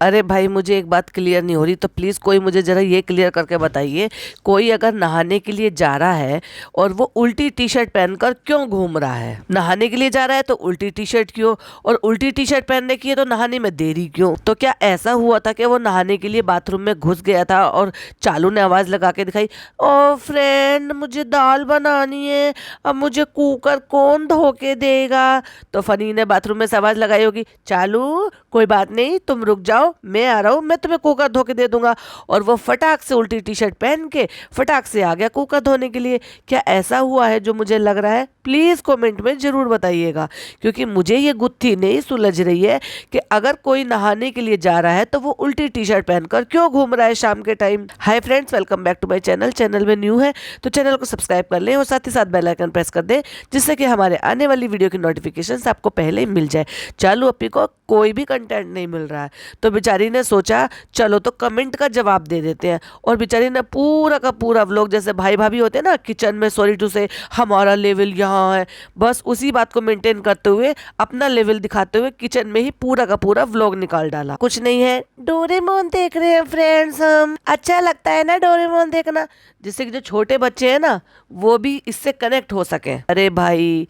अरे भाई, मुझे एक बात क्लियर नहीं हो रही, तो प्लीज़ कोई मुझे ज़रा ये क्लियर करके बताइए। कोई अगर नहाने के लिए जा रहा है और वो उल्टी टी शर्ट पहनकर क्यों घूम रहा है? नहाने के लिए जा रहा है तो उल्टी टी शर्ट क्यों, और उल्टी टी शर्ट पहनने की है तो नहाने में देरी क्यों? तो क्या ऐसा हुआ था कि वो नहाने के लिए बाथरूम में घुस गया था और चालू ने आवाज़ लगा के दिखाई, ओ फ्रेंड मुझे दाल बनानी है, अब मुझे कुकर कौन धो के देगा? तो फनी ने बाथरूम में से आवाज़ लगाई होगी, चालू कोई बात नहीं, तुम रुक जाओ, मैं आ रहा हूँ, मैं तुम्हें कुकर धो के दे दूंगा। और वो फटाक से उल्टी टी शर्ट पहन के फटाक से आ गया कुकर धोने के लिए। क्या ऐसा हुआ है जो मुझे लग रहा है? प्लीज़ कमेंट में ज़रूर बताइएगा, क्योंकि मुझे ये गुत्थी नहीं सुलझ रही है कि अगर कोई नहाने के लिए जा रहा है तो वो उल्टी टी शर्ट पहनकर क्यों घूम रहा है शाम के time. Hi friends, welcome back to my channel. Channel में न्यू है तो चैनल को सब्सक्राइब कर लें और साथ ही साथ बेल आइकन प्रेस कर दें, जिससे कि हमारे आने वाली वीडियो की नोटिफिकेशन आपको पहले ही मिल जाए। चालू अपनी को कोई भी कंटेंट नहीं मिल रहा है, तो बेचारी ने सोचा चलो तो कमेंट का जवाब दे देते हैं। और बेचारी ने पूरा का पूरा व्लॉग, जैसे भाई भाभी होते हैं ना किचन में, सॉरी टू से हमारा लेवल यहाँ है, बस उसी बात को मेंटेन करते हुए अपना लेवल दिखाते हुए किचन में ही पूरा का पूरा व्लॉग निकाल डाला। कुछ नहीं है, डोरेमोन देख रहे हैं फ्रेंड्स हम। अच्छा लगता है ना डोरेमोन देखना, जिससे कि जो छोटे बच्चे हैं ना वो भी इससे कनेक्ट हो सके। अरे भाई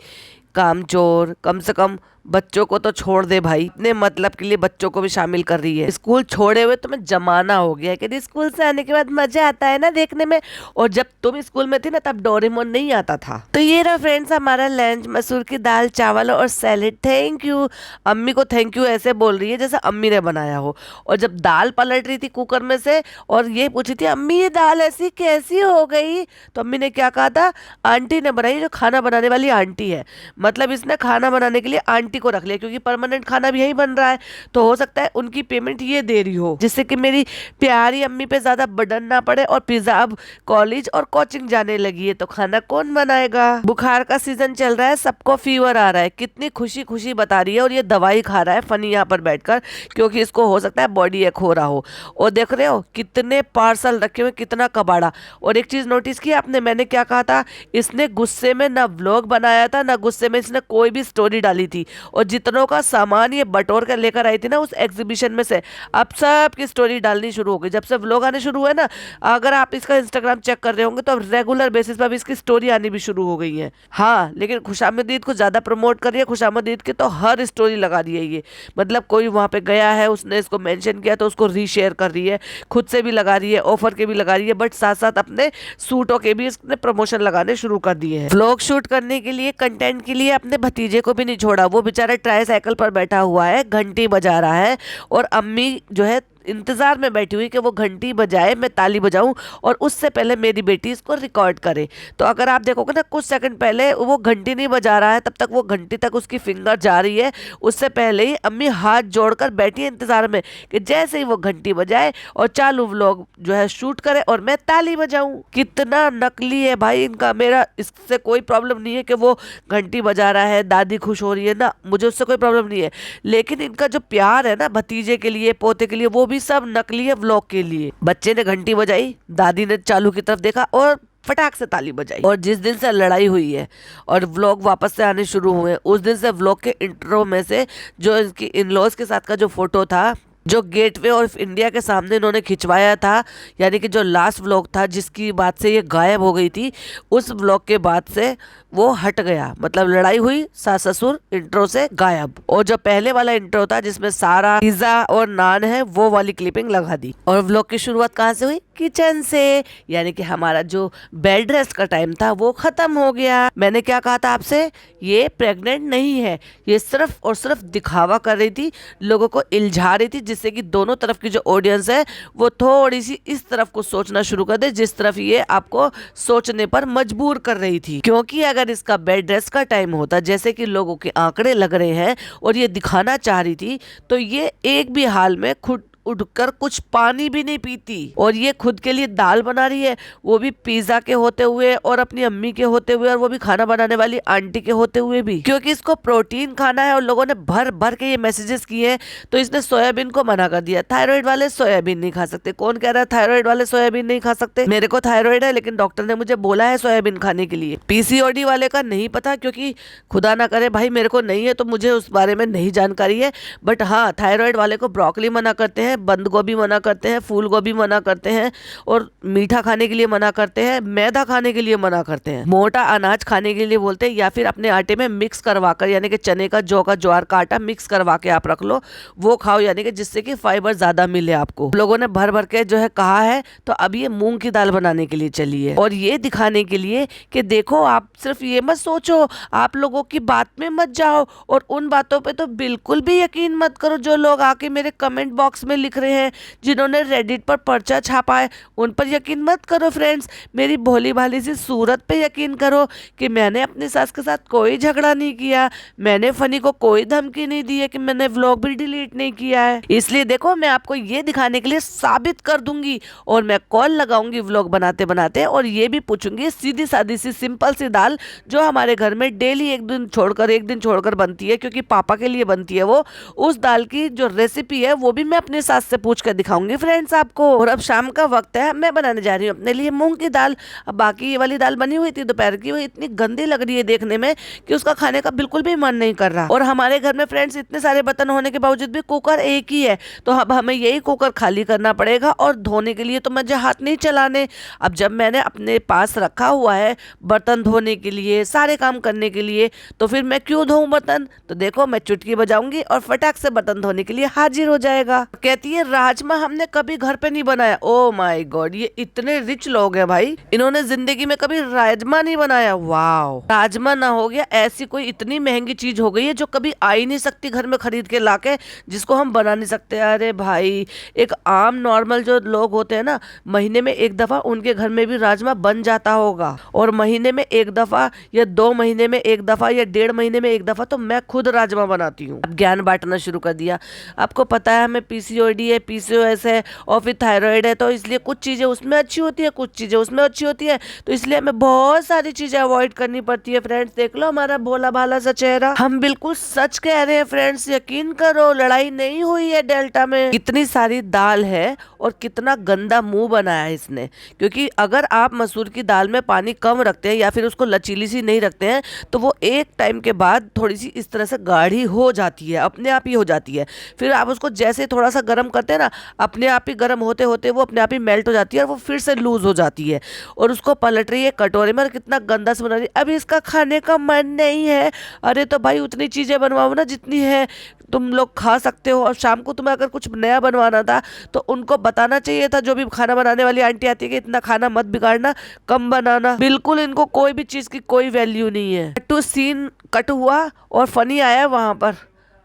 कामचोर, कम से कम बच्चों को तो छोड़ दे भाई, इतने मतलब के लिए बच्चों को भी शामिल कर रही है। स्कूल छोड़े हुए तुम्हें जमाना हो गया है कि स्कूल से आने के बाद मजा आता है ना देखने में, और जब तुम स्कूल में थी ना तब डोरेमोन नहीं आता था। तो ये रहा फ्रेंड्स हमारा लंच, मसूर की दाल, चावल और सैलेड। Thank you. अम्मी को थैंक यू ऐसे बोल रही है जैसे अम्मी ने बनाया हो। और जब दाल पलट रही थी कुकर में से और ये पूछी थी अम्मी ये दाल ऐसी कैसी हो गई, तो अम्मी ने क्या कहा था, आंटी ने बनाई, जो खाना बनाने वाली आंटी है। मतलब इसने खाना बनाने के लिए आंटी को रख लिया, क्योंकि परमानेंट खाना भी यही बन रहा है, तो हो सकता है उनकी पेमेंट ये दे रही हो, जिससे कि मेरी प्यारी अम्मी पे ज्यादा बर्डन ना पड़े। और पिज्जा अब कॉलेज और कोचिंग जाने लगी है तो खाना कौन बनाएगा? बुखार का सीजन चल रहा है, सबको फीवर आ रहा है, कितनी खुशी खुशी बता रही है, और ये दवाई खा रहा है फनी यहाँ पर बैठकर, क्योंकि इसको हो सकता है बॉडी एक हो रहा हो। और देख रहे हो कितने पार्सल रखे हुए, कितना कबाड़ा। और एक चीज नोटिस की आपने, मैंने क्या कहा था, इसने गुस्से में ना व्लॉग बनाया था ना गुस्से में इसने कोई भी स्टोरी डाली थी। और जितनों का सामान ये बटोर कर लेकर आई थी ना उस एग्जीबिशन में से, अब सब की स्टोरी डालनी शुरू हो गई। जब से व्लॉग आने शुरू हुए ना, अगर आप इसका इंस्टाग्राम चेक कर रहे होंगे तो अब रेगुलर बेसिस पर इसकी स्टोरी आनी भी शुरू हो गई है। हाँ, लेकिन खुशामदीद को ज्यादा प्रमोट कर रही है। खुशामदीद की तो हर स्टोरी लगा दी है ये, मतलब कोई वहां पे गया है, उसने इसको मेंशन किया तो उसको रीशेयर कर रही है, खुद से भी लगा रही है, ऑफर के भी लगा रही है, बट साथ साथ अपने सूटों के भी इसने प्रमोशन लगाने शुरू कर दिए हैं। व्लॉग शूट करने के लिए, कंटेंट के लिए अपने भतीजे को भी नहीं छोड़ा। वो बेचारा ट्राईसाइकिल पर बैठा हुआ है, घंटी बजा रहा है, और अम्मी जो है इंतजार में बैठी हुई कि वो घंटी बजाए, मैं ताली बजाऊं और उससे पहले मेरी बेटी इसको रिकॉर्ड करे। तो अगर आप देखोगे ना कुछ सेकंड पहले वो घंटी नहीं बजा रहा है, तब तक वो घंटी तक उसकी फिंगर जा रही है, उससे पहले ही अम्मी हाथ जोड़कर बैठी है इंतजार में कि जैसे ही वो घंटी बजाए और चालू व्लॉग जो है शूट करे और मैं ताली बजाऊं। कितना नकली है भाई इनका। मेरा इससे कोई प्रॉब्लम नहीं है कि वो घंटी बजा रहा है, दादी खुश हो रही है ना, मुझे उससे कोई प्रॉब्लम नहीं है, लेकिन इनका जो प्यार है ना भतीजे के लिए, पोते के लिए, वो भी सब नकली है व्लॉग के लिए। बच्चे ने घंटी बजाई, दादी ने चालू की तरफ देखा और फटाक से ताली बजाई। और जिस दिन से लड़ाई हुई है और व्लॉग वापस से आने शुरू हुए, उस दिन से व्लॉग के इंट्रो में से जो इनकी इन-लॉज के साथ का जो फोटो था, जो गेटवे ऑफ इंडिया के सामने इन्होंने खिंचवाया था, यानी कि जो लास्ट व्लॉग था जिसकी बात से ये गायब हो गई थी, उस व्लॉग के बाद से वो हट गया। मतलब लड़ाई हुई, सास ससुर इंट्रो से गायब। और जो पहले वाला इंट्रो था जिसमें सारा पिज्जा और नान है, वो वाली क्लिपिंग लगा दी। और व्लॉग की शुरुआत कहाँ से हुई? किचन से, यानी कि हमारा जो बेड रेस्ट का टाइम था वो खत्म हो गया। मैंने क्या कहा था आपसे, ये प्रेग्नेंट नहीं है, ये सिर्फ और सिर्फ दिखावा कर रही थी, लोगों को इल्झा रही थी, जिससे कि दोनों तरफ की जो ऑडियंस है वो थोड़ी सी इस तरफ को सोचना शुरू कर दे जिस तरफ ये आपको सोचने पर मजबूर कर रही थी। क्योंकि अगर इसका बेड रेस्ट का टाइम होता, जैसे कि लोगों के आंकड़े लग रहे हैं, और ये दिखाना चाह रही थी, तो ये एक भी हाल में खुद उठकर कुछ पानी भी नहीं पीती। और ये खुद के लिए दाल बना रही है, वो भी पिज्जा के होते हुए और अपनी अम्मी के होते हुए, और वो भी खाना बनाने वाली आंटी के होते हुए भी, क्योंकि इसको प्रोटीन खाना है। और लोगों ने भर भर के ये मैसेजेस किए हैं, तो इसने सोयाबीन को मना कर दिया। थायराइड वाले सोयाबीन नहीं खा सकते। कौन कह रहा है थायराइड वाले सोयाबीन नहीं खा सकते? मेरे को थायराइड है, लेकिन डॉक्टर ने मुझे बोला है सोयाबीन खाने के लिए। पीसीओडी वाले का नहीं पता, क्योंकि खुदा ना करे भाई मेरे को नहीं है, तो मुझे उस बारे में नहीं जानकारी है। बट हाँ, थायराइड वाले को ब्रोकली मना करते हैं, हैं, बंद गोभी मना करते हैं, फूल गोभी मना करते हैं, और मीठा खाने के लिए मना करते हैं, मैदा खाने के लिए मना करते हैं, मोटा अनाज खाने के लिए बोलते हैं, या फिर अपने आटे में मिक्स करवाकर, यानी कि चने का, जौ का, ज्वार का आटा मिक्स करवा के आप रख लो, वो खाओ, यानी कि जिससे कि फाइबर ज्यादा मिले आपको। लोगों ने भर भर के जो है कहा है, तो अब ये मूंग की दाल बनाने के लिए चली है, और ये दिखाने के लिए कि देखो, आप सिर्फ ये मत सोचो, आप लोगों की बात में मत जाओ, और उन बातों पे तो बिल्कुल भी यकीन मत करो जो लोग आके मेरे कमेंट बॉक्स में लिख रहे हैं, जिन्होंने रेडिट पर पर्चा छापा है, उन पर यकीन मत करो फ्रेंड्स। मेरी भोली भाली सी सूरत पे यकीन करो कि मैंने अपनी सास के साथ कोई झगड़ा नहीं किया, मैंने फनी को कोई धमकी नहीं दी है, कि मैंने व्लॉग भी डिलीट नहीं किया है। इसलिए देखो, मैं आपको ये दिखाने के लिए साबित कर दूंगी, और मैं कॉल लगाऊंगी व्लॉग बनाते बनाते, और ये भी पूछूंगी सीधी सादी सी सिंपल सी दाल जो हमारे घर में डेली एक दिन छोड़कर बनती है, क्योंकि पापा के लिए बनती है वो, उस दाल की जो रेसिपी है वो भी मैं अपने सास से पूछ कर दिखाऊंगी फ्रेंड्स आपको। और अब शाम का वक्त है, मैं बनाने जा रही हूँ अपने लिए मूंग की दाल। अब बाकी ये वाली दाल बनी हुई थी दोपहर की, वो इतनी गंदी लग रही है देखने में कि उसका खाने का बिल्कुल भी मन नहीं कर रहा। और हमारे घर में फ्रेंड्स इतने सारे बर्तन होने के बावजूद भी कुकर एक ही है, तो अब हमें यही कुकर खाली करना पड़ेगा, और धोने के लिए तो मुझे हाथ नहीं चलाने। अब जब मैंने अपने पास रखा हुआ है बर्तन धोने के लिए, सारे काम करने के लिए, तो फिर मैं क्यों धोऊं बर्तन? तो देखो, मैं चुटकी बजाऊंगी और फटाक से बर्तन धोने के लिए हाजिर हो जाएगा। कहती है राजमा हमने कभी घर पे नहीं बनाया। ओ माय गॉड, ये इतने रिच लोग हैं भाई, इन्होंने जिंदगी में कभी राजमा नहीं बनाया। वाओ, राजमा ना हो गया, ऐसी कोई इतनी महंगी चीज हो गई है जो कभी आ ही नहीं सकती घर में खरीद के लाके, जिसको हम बना नहीं सकते। अरे भाई, एक आम नॉर्मल जो लोग होते हैं ना, महीने में एक दफा उनके घर में भी राजमा बन जाता होगा, और महीने में एक दफा या 2 महीने में एक दफा या 1.5 महीने में एक दफा तो मैं खुद राजमा बनाती हूँ। अब ज्ञान बांटना शुरू कर दिया। आपको पता है हमें पीसीओडी है, पीसीओएस है, और फिर थायराइड है, तो इसलिए कुछ चीजें उसमें अच्छी होती है, कुछ चीजें उसमें अच्छी होती है, तो इसलिए हमें बहुत सारी चीजें अवॉइड करनी पड़ती है फ्रेंड्स। देख लो हमारा भोला भाला सा चेहरा, हम बिल्कुल सच कह रहे हैं फ्रेंड्स, यकीन करो, लड़ाई नहीं हुई है डेल्टा में। इतनी सारी दाल है और कितना गंदा मुंह बनाया है इसने, क्योंकि अगर आप मसूर की दाल में पानी कम रखते हैं या फिर उसको लचीली सी नहीं रखते हैं, तो वो एक टाइम के बाद थोड़ी सी इस तरह से गाढ़ी हो जाती है, अपने आप ही हो जाती है। फिर आप उसको जैसे थोड़ा सा गर्म करते हैं ना, अपने आप ही गर्म होते होते वो अपने आप ही मेल्ट हो जाती है, और वो फिर से लूज हो जाती है, और उसको पलट रही है कटोरे में, और कितना गंदा से बना रही है। अभी इसका खाने का मन नहीं है। अरे तो भाई, उतनी चीजें बनवाओ ना जितनी है तुम लोग खा सकते हो, और शाम को तुम्हें अगर कुछ नया बनवाना था तो उनको बताना चाहिए था, जो भी खाना बनाने वाली आंटी आती है, कि इतना खाना मत बिगाड़ना, कम बनाना। बिल्कुल इनको कोई भी चीज की कोई वैल्यू नहीं है। टू सीन कट हुआ और फनी आया वहां पर,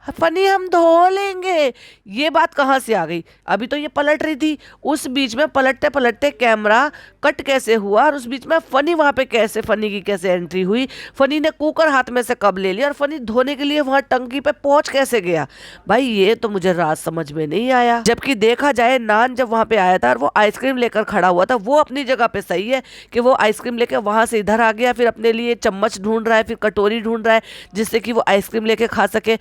फनी हम धो लेंगे, ये बात कहाँ से आ गई? अभी तो ये पलट रही थी, उस बीच में पलटते पलटते कैमरा कट कैसे हुआ, और उस बीच में फनी वहां पे कैसे, फनी की कैसे एंट्री हुई, फनी ने कुकर हाथ में से कब ले लिया, और फनी धोने के लिए वहां टंकी पे पहुंच कैसे गया? भाई ये तो मुझे रात समझ में नहीं आया। जबकि देखा जाए, नान जब वहां पे आया था और वो आइसक्रीम लेकर खड़ा हुआ था, वो अपनी जगह पे सही है कि वो आइसक्रीम लेकर वहां से इधर आ गया, फिर अपने लिए चम्मच ढूंढ रहा है, फिर कटोरी ढूंढ रहा है, जिससे कि वो आइसक्रीम लेके खा सके।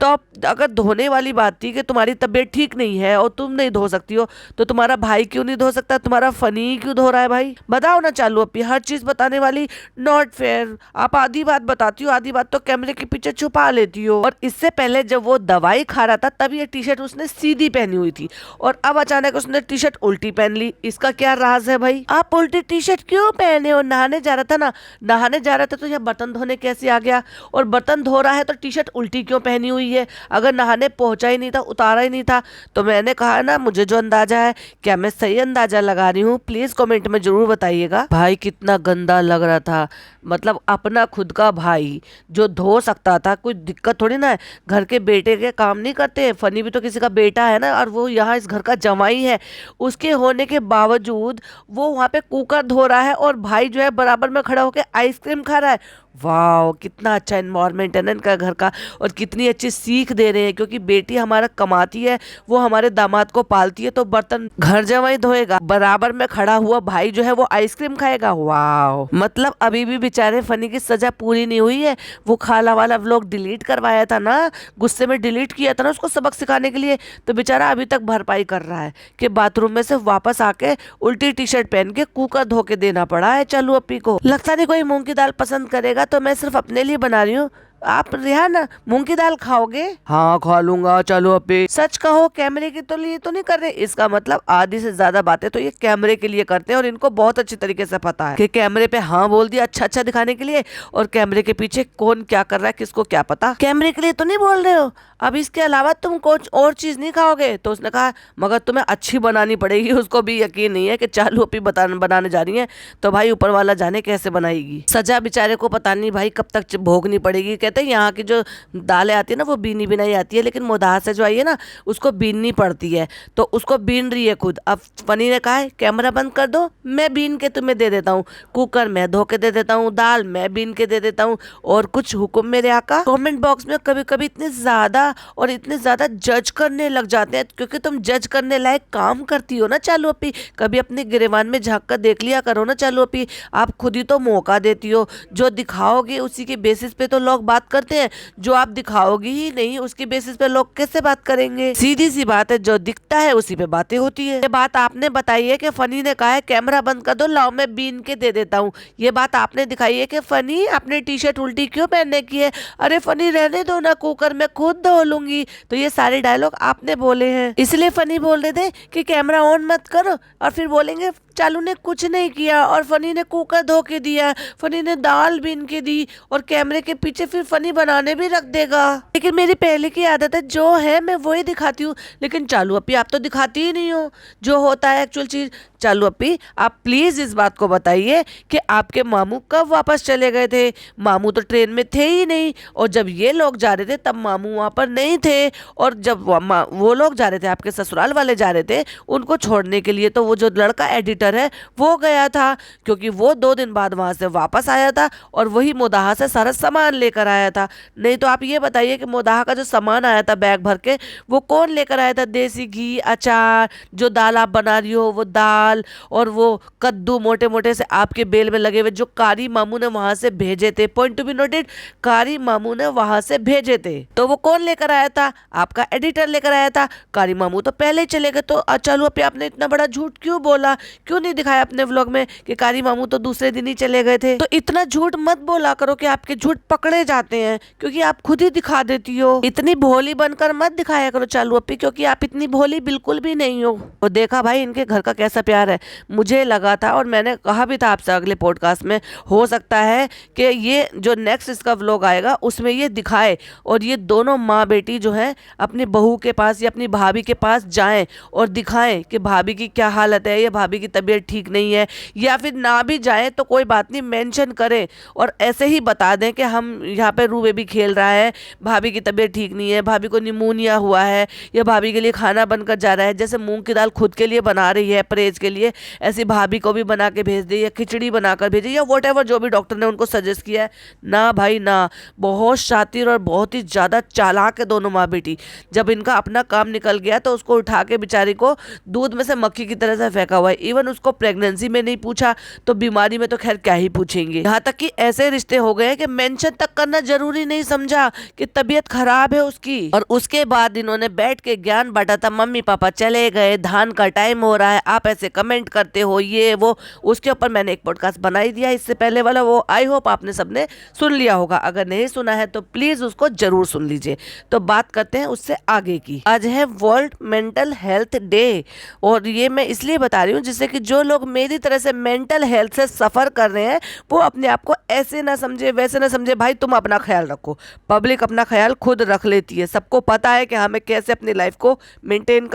तो अगर धोने वाली बात थी कि तुम्हारी तबीयत ठीक नहीं है और तुम नहीं धो सकती हो, तो तुम्हारा भाई क्यों नहीं धो सकता? तुम्हारा फनी क्यों धो रहा है? भाई बताओ ना। चालू अपनी हर चीज बताने वाली, नॉट फेयर। आप आधी बात बताती हो, आधी बात तो कैमरे के पीछे छुपा लेती हो। और इससे पहले जब वो दवाई खा रहा था, तब ये टी शर्ट उसने सीधी पहनी हुई थी, और अब अचानक उसने टी शर्ट उल्टी पहन ली। इसका क्या राज है भाई? आप उल्टी टी शर्ट क्यों पहने हो? नहाने जा रहा था ना, नहाने जा रहा था तो यह बर्तन धोने कैसे आ गया? और बर्तन धो रहा है तो टी शर्ट उल्टी क्यों पहनी हुई है? अगर नहाने पहुंचा ही नहीं था, उतारा ही नहीं था, तो मैंने कहा ना, मुझे जो अंदाजा है, क्या मैं सही अंदाजा लगा रही हूँ? प्लीज कमेंट में जरूर बताइएगा। भाई कितना गंदा लग रहा था, मतलब अपना खुद का भाई जो धो सकता था, कोई दिक्कत थोड़ी ना है। घर के बेटे के काम नहीं करते, फनी भी तो किसी का बेटा है ना, और वो यहाँ इस घर का जमाई है, उसके होने के बावजूद वो वहाँ पे कुकर धो रहा है, और भाई जो है बराबर में खड़ा होकर आइसक्रीम खा रहा है। वाह, कितना अच्छा एनवायरनमेंट है ना इनका घर का, और कितनी अच्छी सीख दे रहे हैं, क्योंकि बेटी हमारा कमाती है, वो हमारे दामाद को पालती है, तो बर्तन घर जमाई धोएगा, बराबर में खड़ा हुआ भाई जो है वो आइसक्रीम खाएगा। वाह, मतलब अभी भी बेचारे फनी की सजा पूरी नहीं हुई है। वो खाला वाला व्लॉग डिलीट करवाया था ना, गुस्से में डिलीट किया था ना उसको सबक सिखाने के लिए, तो बेचारा अभी तक भरपाई कर रहा है कि बाथरूम में से वापस आके उल्टी टी शर्ट पहन के कुकर धो के देना पड़ा है। चलो अपी को लगता नहीं कोई मूंग की दाल पसंद करेगा, तो मैं सिर्फ अपने लिए बना रही हूँ। आप रेहान मूंग की दाल खाओगे? हाँ खा लूंगा। चलो अपी। सच कहो कैमरे के तो लिए तो नहीं कर रहे, इसका मतलब आधी से ज्यादा बातें तो ये कैमरे के लिए करते हैं और इनको बहुत अच्छी तरीके से पता है कि कैमरे पे हाँ बोल दिया अच्छा अच्छा दिखाने के लिए, और कैमरे के पीछे कौन क्या कर रहा है किसको क्या पता। कैमरे के लिए तो नहीं बोल रहे हो, अब इसके अलावा तुम कुछ और चीज नहीं खाओगे? तो उसने कहा मगर तुम्हें अच्छी बनानी पड़ेगी। उसको भी यकीन नहीं है कि चालू अपी बनाने जा रही है, तो भाई ऊपर वाला जाने कैसे बनाएगी। सजा बेचारे को पता नहीं भाई कब तक भोगनी पड़ेगी। कहते हैं यहाँ की जो दालें आती है ना वो बीनी बिनाई आती है, लेकिन मोदाहा से जो आई है ना उसको बीननी पड़ती है, तो उसको बीन रही है खुद। अब फनी ने कहा है कैमरा बंद कर दो, मैं बीन के तुम्हें दे देता हूँ, कुकर मैं धो के दे देता हूँ, दाल मैं बीन के दे देता हूँ, और कुछ हुक्म मेरे आका। कमेंट बॉक्स में कभी कभी इतने ज्यादा और इतने ज्यादा जज करने लग जाते हैं, क्योंकि तुम जज करने लायक काम करती हो ना चालू अपी। कभी अपने गिरेवान में झांक कर देख लिया करो ना चालू अपी। आप खुद ही तो मौका देती हो, जो दिखाओगे उसी के बेसिस पे तो लोग बात करते हैं, जो आप दिखाओगी ही नहीं उसके बेसिस पे लोग कैसे बात करेंगे? सीधी सी बात है, जो दिखता है उसी पे बातें होती है। ये बात आपने बताई है कि फनी ने कहा है कैमरा बंद कर दो, लाओ मैं बीन के दे देता हूँ। ये बात आपने दिखाई है कि फनी आपने टी शर्ट उल्टी क्यों पहनने की है? अरे फनी रहने दो ना, कुकर मैं खुद धो लूंगी। तो ये सारे डायलॉग आपने बोले हैं, इसलिए फनी बोल रहे थे कि कैमरा ऑन मत करो, और फिर बोलेंगे चालू ने कुछ नहीं किया और फनी ने कुकर धो के दिया, फनी ने दाल बीन के दी, और कैमरे के पीछे फिर फनी बनाने भी रख देगा। लेकिन मेरी पहले की आदत है, जो है मैं वही दिखाती हूँ। लेकिन चालू अपी आप तो दिखाती ही नहीं हो जो होता है एक्चुअल चीज। चालू अपी आप प्लीज इस बात को बताइए कि आपके मामू कब वापस चले गए थे? मामू तो ट्रेन में थे ही नहीं, और जब ये लोग जा रहे थे तब मामू वहां पर नहीं थे, और जब वो लोग जा रहे थे आपके ससुराल वाले जा रहे थे उनको छोड़ने के लिए, तो वो जो लड़का एडिटर है वो गया था, क्योंकि वो 2 दिन बाद वहां से वापस आया था और वही मोदाहा से सारा सामान लेकर आया था। नहीं तो आप ये बताइए कि मोदाहा का जो सामान आया था बैग भर के वो कौन लेकर आया था? देसी घी, अचार, जो दाल आप बना रही हो वो दाल, और वो कद्दू मोटे मोटे से आपके बेल में लगे हुए जो कारी मामू ने वहां से भेजे थे। पॉइंट टू बी नोटेड, कारी मामू ने वहां से भेजे थे। तो वो कौन लेकर आया था? आपका एडिटर लेकर आया था। कारी मामू तो पहले ही चले गए। तो चलो पे आपने इतना बड़ा झूठ क्यों बोला? क्यों नहीं दिखाया अपने व्लॉग में कि कारी मामू तो दूसरे दिन ही चले गए थे? तो इतना झूठ मत बोला करो कि आपके झूठ पकड़े जाते हैं, क्योंकि आप खुद ही दिखा देती हो। इतनी भोली बनकर मत दिखाया करो चालू अपी, क्योंकि आप इतनी भोली बिल्कुल भी नहीं हो। तो देखा भाई इनके घर का कैसा प्यार है। मुझे लगा था और मैंने कहा भी था आपसे अगले पॉडकास्ट में, हो सकता है कि ये जो नेक्स्ट इसका व्लॉग आएगा उसमें ये दिखाए और ये दोनों माँ बेटी जो है अपनी बहू के पास या अपनी भाभी के पास जाएं और दिखाएं कि भाभी की क्या हालत है या भाभी की तबीयत ठीक नहीं है, या फिर ना भी जाए तो कोई बात नहीं मेंशन करें और ऐसे ही बता दें कि हम यहाँ पे रू बेबी खेल रहा है, भाभी की तबीयत ठीक नहीं है, भाभी को निमोनिया हुआ है, या भाभी के लिए खाना बनकर जा रहा है। जैसे मूंग की दाल खुद के लिए बना रही है परहेज के लिए, ऐसी भाभी को भी बना के भेज दे, या खिचड़ी बनाकर भेजे, या वॉट एवर जो भी डॉक्टर ने उनको सजेस्ट किया है। ना भाई ना, बहुत शातिर और बहुत ही ज़्यादा चालाक है दोनों माँ बेटी। जब इनका अपना काम निकल गया तो उसको उठा के बेचारी को दूध में से मक्खी की तरह से फेंका हुआ है। इवन उसको प्रेगनेंसी में नहीं पूछा तो बीमारी में तो खैर क्या ही पूछेंगे। यहाँ तक कि ऐसे रिश्ते हो गए कि मेंशन तक करना जरूरी नहीं समझा कि तबीयत खराब है उसकी। और उसके बाद इन्होंने बैठ के ज्ञान बांटा था, मम्मी पापा चले गए, धान का टाइम हो रहा है, आप ऐसे कमेंट करते हो, ये वो। उसके ऊपर मैंने एक पॉडकास्ट बना ही दिया इससे पहले वाला, वो आई होप आपने सबने सुन लिया होगा। अगर नहीं सुना है तो प्लीज उसको जरूर सुन लीजिए। तो बात करते हैं उससे आगे की। आज है वर्ल्ड मेंटल हेल्थ डे, और ये मैं इसलिए बता रही हूँ जिससे कि जो लोग मेरी तरह से मेंटल हेल्थ से सफर कर रहे हैं वो अपने आप को ऐसे ना समझे वैसे ना समझे। भाई तुम अपना ख्याल रखो, पब्लिक अपना ख्याल खुद रख लेती है, सबको पता है कि हमें कैसे अपनी लाइफ को मेंटेन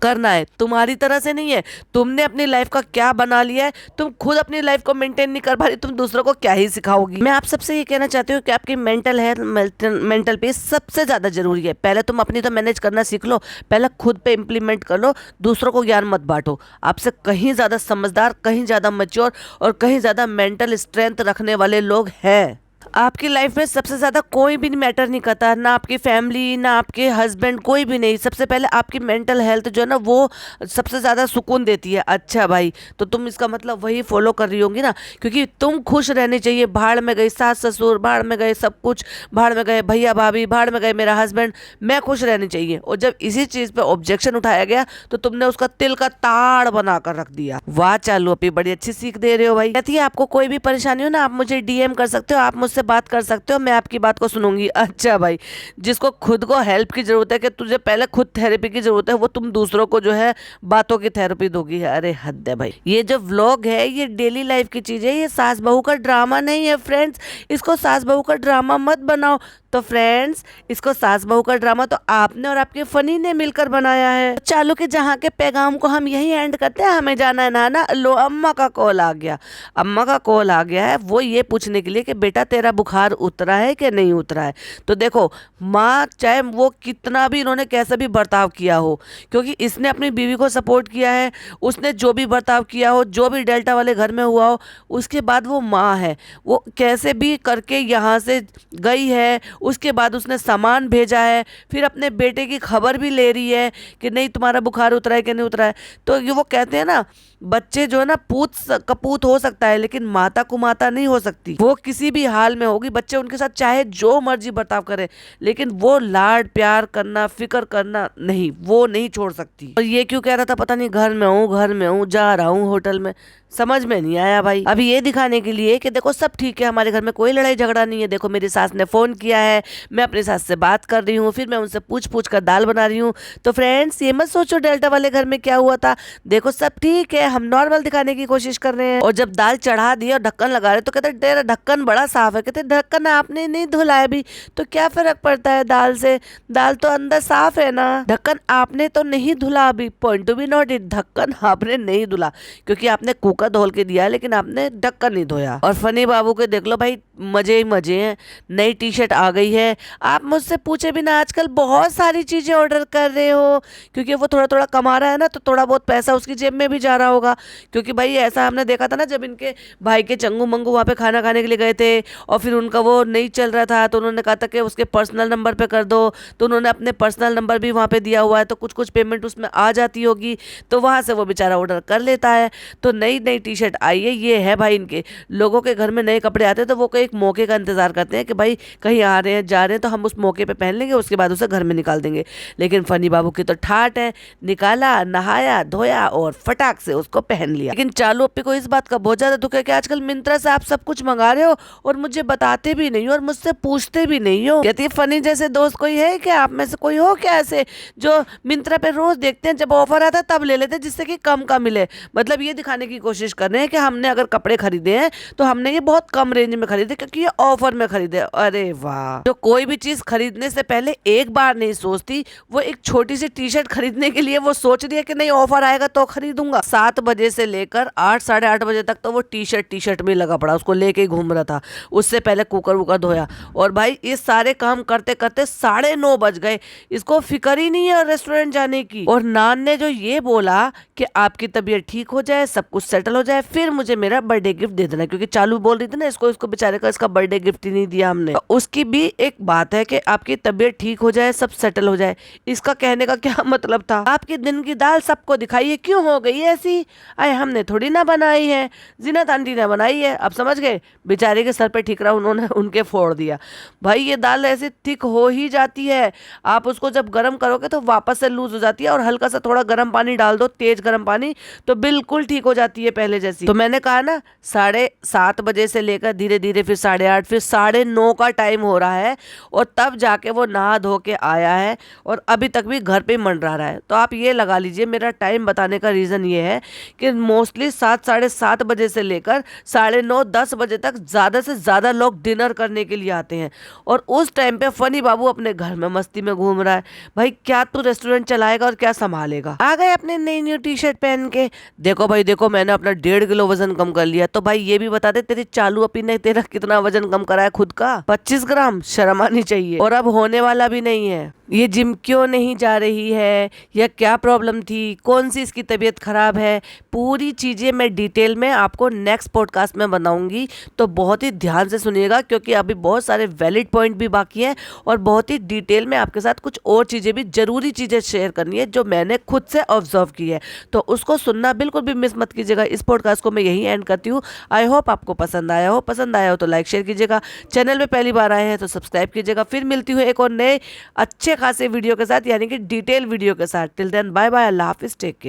करना है। तुम्हारी तरह से नहीं है, तुमने अपनी लाइफ का क्या बना लिया है, तुम खुद अपनी लाइफ को मेंटेन नहीं कर पा रही, तुम दूसरों को क्या ही सिखाओगी। मैं आप सबसे ये कहना चाहती हूँ कि आपकी मेंटल हेल्थ मेंटल पीस सबसे ज्यादा जरूरी है। पहले तुम अपनी तो मैनेज करना सीख लो, पहले खुद पे इम्प्लीमेंट कर लो, दूसरों को ज्ञान मत बांटो। आपसे कहीं ज्यादा समझदार, कहीं ज्यादा मैच्योर और कहीं ज्यादा मेंटल स्ट्रेंथ रखने वाले लोग हैं। आपकी लाइफ में सबसे ज़्यादा कोई भी मैटर नहीं करता, ना आपकी फैमिली ना आपके हस्बैंड, कोई भी नहीं। सबसे पहले आपकी मेंटल हेल्थ जो है ना वो सबसे ज़्यादा सुकून देती है। अच्छा भाई, तो तुम इसका मतलब वही फॉलो कर रही होंगी ना, क्योंकि तुम खुश रहनी चाहिए। भाड़ में गई सास ससुर, भाड़ में गए सब कुछ, भाड़ में गए भैया भाभी, भाड़ में गए मेरा हस्बैंड, मैं खुश रहनी चाहिए। और जब इसी चीज़ पे ऑब्जेक्शन उठाया गया तो तुमने उसका तिल का ताड़ बनाकर रख दिया। वाह चालू अपनी बड़ी अच्छी सीख दे रहे हो भाई। कहती है आपको कोई भी परेशानी हो ना आप मुझे DM कर सकते हो, आप मुझसे मुझसे बात कर सकते हो, मैं आपकी बात को सुनूंगी। अच्छा भाई, जिसको खुद को हेल्प की जरूरत है, कि तुझे पहले खुद थेरेपी की जरूरत है, वो तुम दूसरों को जो है बातों की थेरेपी दोगी? अरे हद है भाई। ये जो व्लॉग है ये डेली लाइफ की चीज है, ये सास बहू का ड्रामा नहीं है फ्रेंड्स। इसको सास बहू का ड्रामा मत बनाओ। तो फ्रेंड्स, इसको सास बहू का ड्रामा तो आपने और आपके फनी ने मिलकर बनाया है। चालू के जहाँ के पैगाम को हम यही एंड करते हैं, हमें जाना है नहाना। लो, अम्मा का कॉल आ गया। अम्मा का कॉल आ गया है, वो ये पूछने के लिए कि बेटा तेरा बुखार उतरा है कि नहीं उतरा है। तो देखो, माँ चाहे वो कितना भी इन्होंने कैसा भी बर्ताव किया हो, क्योंकि इसने अपनी बीवी को सपोर्ट किया है, उसने जो भी बर्ताव किया हो, जो भी डेल्टा वाले घर में हुआ हो, उसके बाद वो माँ है, वो कैसे भी करके यहाँ से गई है। उसके बाद उसने सामान भेजा है, फिर अपने बेटे की खबर भी ले रही है कि नहीं तुम्हारा बुखार उतरा है कि नहीं उतरा है। तो ये वो कहते हैं ना, बच्चे जो है ना पूत कपूत हो सकता है, लेकिन माता कुमाता नहीं हो सकती। वो किसी भी हाल में होगी, बच्चे उनके साथ चाहे जो मर्जी बर्ताव करे, लेकिन वो लाड प्यार करना, फिक्र करना नहीं, वो नहीं छोड़ सकती। और ये क्यों कह रहा था पता नहीं, घर में हूँ, जा रहा हूँ होटल में, समझ में नहीं आया भाई। अभी ये दिखाने के लिए कि देखो सब ठीक है, हमारे घर में कोई लड़ाई झगड़ा नहीं है। देखो मेरी सास ने फोन किया है, मैं अपनी सास से बात कर रही हूँ, फिर मैं उनसे पूछ कर दाल बना रही हूँ। तो फ्रेंड्स, ये मत सोचो डेल्टा वाले घर में क्या हुआ था। देखो सब ठीक है, हम नॉर्मल दिखाने की कोशिश कर रहे हैं। और जब दाल चढ़ा दी और ढक्कन लगा रहे तो कहते तेरा ढक्कन बड़ा साफ है। कहते ढक्कन आपने नहीं धुलाया भी तो क्या फर्क पड़ता है दाल से, दाल तो अंदर साफ है ना। ढक्कन आपने तो नहीं धुला अभी, पॉइंट टू बी नोटेड, ढक्कन आपने नहीं धुला, क्योंकि आपने कुकर धोल के दिया लेकिन आपने ढक्कन नहीं धोया। और फनी बाबू के देख लो भाई, मजे ही मजे हैं। नई टी शर्ट आ गई है। आप मुझसे पूछे बिना आजकल बहुत सारी चीजें ऑर्डर कर रहे हो, क्योंकि वो थोड़ा थोड़ा कमा रहा है ना, तो थोड़ा बहुत पैसा उसकी जेब में भी जा रहा होगा। क्योंकि भाई ऐसा हमने देखा था ना, जब इनके भाई के चंगू मंगू वहाँ पे खाना खाने के लिए गए थे और फिर उनका वो नहीं चल रहा था, तो उन्होंने कहा था कि उसके पर्सनल नंबर पे कर दो, तो उन्होंने अपने पर्सनल नंबर भी वहाँ पे दिया हुआ है, तो कुछ कुछ पेमेंट उसमें आ जाती होगी, तो वहाँ से वो बेचारा ऑर्डर कर लेता है। तो नई नई टी शर्ट आई है, ये है भाई इनके लोगों के घर में नए कपड़े आते हैं तो वो एक मौके का इंतजार करते हैं कि भाई कहीं आ रहे हैं जा रहे हैं तो हम उस मौके पे पहन लेंगे, उसके बाद उसे घर में निकाल देंगे। लेकिन फनी बाबू की तो ठाट है, निकाला, नहाया, धोया और फटाक से उसको पहन लिया। लेकिन चालू अप्पी को इस बात का बहुत ज्यादा दुख है कि आजकल मिंत्रा से आप सब कुछ मंगा रहे हो और मुझे बताते भी नहीं हो और मुझसे पूछते भी नहीं हो। कहती है फनी जैसे दोस्त कोई है क्या, आप में से कोई हो क्या ऐसे जो मिंत्रा पे रोज देखते हैं, जब ऑफर आता है तब ले लेते हैं जिससे कि कम का मिले। मतलब ये दिखाने की कोशिश कर रहे हैं कि हमने अगर कपड़े खरीदे हैं तो हमने ये बहुत कम रेंज में खरीदे क्योंकि ये ऑफर में खरीदे। अरे वाह, जो कोई भी चीज खरीदने से पहले एक बार नहीं सोचती, वो एक छोटी सी टी शर्ट खरीदने के लिए वो सोच रही है कि नहीं ऑफर आएगा तो खरीदूंगा। 7 बजे से लेकर 8 साढ़े 8 बजे तक तो वो टी शर्ट में लगा पड़ा, उसको लेके ही घूम रहा था। उससे पहले कुकर वुकर धोया और भाई ये सारे काम करते करते 9:30 बज गए। इसको फिक्र ही नहीं है रेस्टोरेंट जाने की। और नान ने जो ये बोला कि आपकी तबीयत ठीक हो जाए, सब कुछ सेटल हो जाए, फिर मुझे मेरा बर्थडे गिफ्ट दे देना, क्योंकि चालू बोल रही थी ना इसको बेचारे का इसका बर्थडे गिफ्ट ही नहीं दिया हमने। तो उसकी भी एक बात है कि आपकी तबीयत ठीक हो जाए, सब सेटल हो जाए। इसका कहने का क्या मतलब था? आपके दिन की दाल सबको दिखाइए, क्यों हो गई ऐसी? आए हमने थोड़ी ना बनाई है, जीनत आंटी ने बनाई है। अब समझ गए, बेचारे के सर पे ठीकरा उन्होंने उनके फोड़ दिया। भाई ये दाल ऐसे थिक हो ही जाती है, आप उसको जब गर्म करोगे तो वापस से लूज हो जाती है, और हल्का सा थोड़ा गर्म पानी डाल दो, तेज गर्म पानी, तो बिल्कुल ठीक हो जाती है पहले जैसी। तो मैंने कहा ना 7:30 बजे से लेकर धीरे धीरे फिर 8:30 फिर 9:30 का टाइम हो रहा है, और तब जाके वो नहा धो के आया है और अभी तक भी घर पे मंडरा रहा है। तो आप ये लगा लीजिए, मेरा टाइम बताने का रीज़न ये है कि मोस्टली 7 साढ़े 7 बजे से लेकर 9:30 10 बजे तक ज़्यादा से ज़्यादा लोग डिनर करने के लिए आते हैं, और उस टाइम पे फनी बाबू अपने घर में मस्ती में घूम रहा है। भाई क्या तू रेस्टोरेंट चलाएगा और क्या संभालेगा? आ गए अपने नई न्यू टी शर्ट पहन के, देखो भाई देखो मैंने अपना 1.5 किलो वजन कम कर लिया। तो भाई ये भी बता दे, तेरी चालू अपी ने तेरा कितना वजन कम करा है खुद का? 25 ग्राम। शर्म आनी चाहिए। और अब होने वाला भी नहीं है। ये जिम क्यों नहीं जा रही है, या क्या प्रॉब्लम थी, कौन सी इसकी तबीयत खराब है, पूरी चीजें मैं डिटेल में आपको नेक्स्ट पॉडकास्ट में बताऊंगी। तो बहुत ही ध्यान से सुनिएगा, क्योंकि अभी बहुत सारे वैलिड पॉइंट भी बाकी हैं और बहुत ही डिटेल में आपके साथ कुछ और चीजें भी, जरूरी चीजें शेयर करनी है जो मैंने खुद से ऑब्जर्व की है। तो उसको सुनना बिल्कुल भी मिस मत कीजिएगा। इस पॉडकास्ट को मैं यही एंड करती हूँ। आई होप आपको पसंद आया हो। पसंद आया हो तो लाइक शेयर कीजिएगा। चैनल पे पहली बार आए हैं तो सब्सक्राइब कीजिएगा। फिर मिलती हूँ एक और नए अच्छे खासे वीडियो के साथ, यानी कि डिटेल वीडियो के साथ। टिल देन बाय बाय, अल्लाह हाफिज, टेक केयर।